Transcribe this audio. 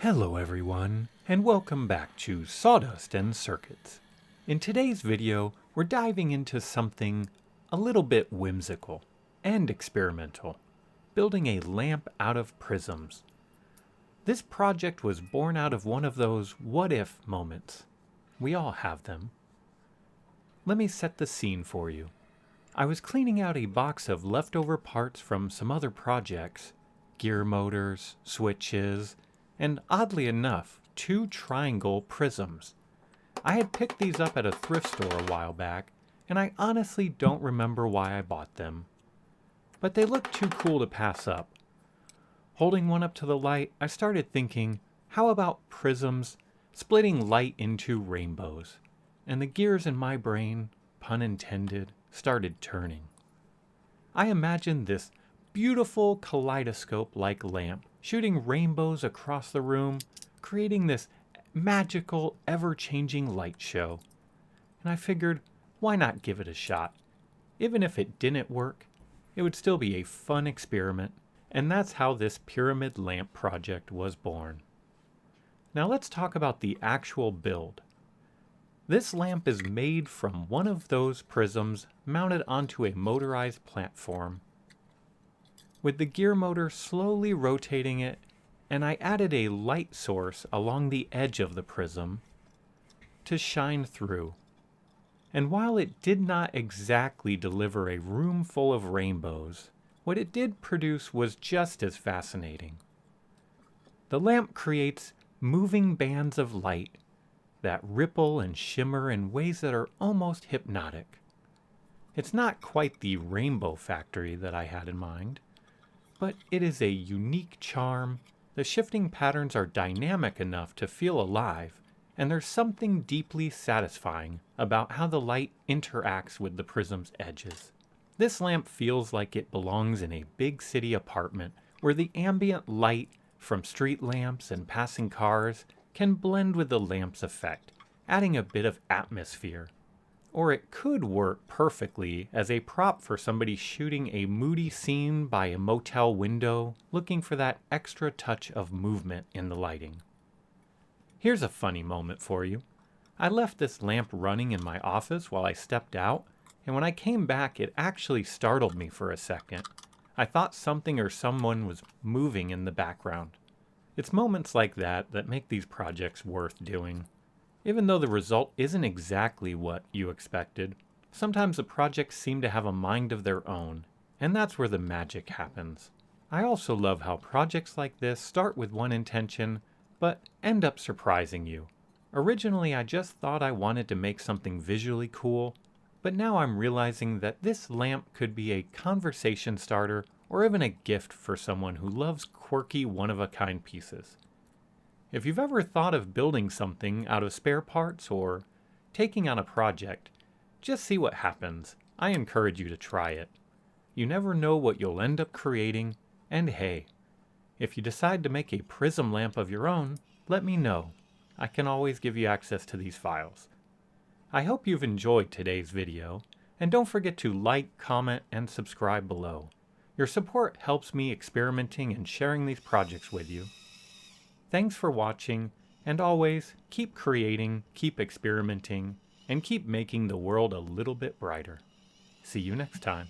Hello everyone, and welcome back to Sawdust and Circuits. In today's video, we're diving into something a little bit whimsical and experimental, building a lamp out of prisms. This project was born out of one of those what-if moments. We all have them. Let me set the scene for you. I was cleaning out a box of leftover parts from some other projects, gear motors, switches, and oddly enough, 2 triangle prisms. I had picked these up at a thrift store a while back, and I honestly don't remember why I bought them. But they looked too cool to pass up. Holding one up to the light, I started thinking, how about prisms splitting light into rainbows? And the gears in my brain, pun intended, started turning. I imagined this beautiful kaleidoscope-like lamp shooting rainbows across the room, creating this magical, ever-changing light show. And I figured, why not give it a shot? Even if it didn't work, it would still be a fun experiment, and that's how this pyramid lamp project was born. Now let's talk about the actual build. This lamp is made from one of those prisms mounted onto a motorized platform, with the gear motor slowly rotating it, and I added a light source along the edge of the prism to shine through. And while it did not exactly deliver a room full of rainbows, what it did produce was just as fascinating. The lamp creates moving bands of light that ripple and shimmer in ways that are almost hypnotic. It's not quite the rainbow factory that I had in mind, but it is a unique charm. The shifting patterns are dynamic enough to feel alive, and there's something deeply satisfying about how the light interacts with the prism's edges. This lamp feels like it belongs in a big city apartment where the ambient light from street lamps and passing cars can blend with the lamp's effect, adding a bit of atmosphere. Or it could work perfectly as a prop for somebody shooting a moody scene by a motel window, looking for that extra touch of movement in the lighting. Here's a funny moment for you. I left this lamp running in my office while I stepped out, and when I came back, it actually startled me for a second. I thought something or someone was moving in the background. It's moments like that that make these projects worth doing. Even though the result isn't exactly what you expected, sometimes the projects seem to have a mind of their own, and that's where the magic happens. I also love how projects like this start with one intention, but end up surprising you. Originally, I just thought I wanted to make something visually cool, but now I'm realizing that this lamp could be a conversation starter or even a gift for someone who loves quirky, one-of-a-kind pieces. If you've ever thought of building something out of spare parts or taking on a project, just see what happens. I encourage you to try it. You never know what you'll end up creating, and hey, if you decide to make a prism lamp of your own, let me know. I can always give you access to these files. I hope you've enjoyed today's video, and don't forget to like, comment, and subscribe below. Your support helps me experimenting and sharing these projects with you. Thanks for watching, and always keep creating, keep experimenting, and keep making the world a little bit brighter. See you next time.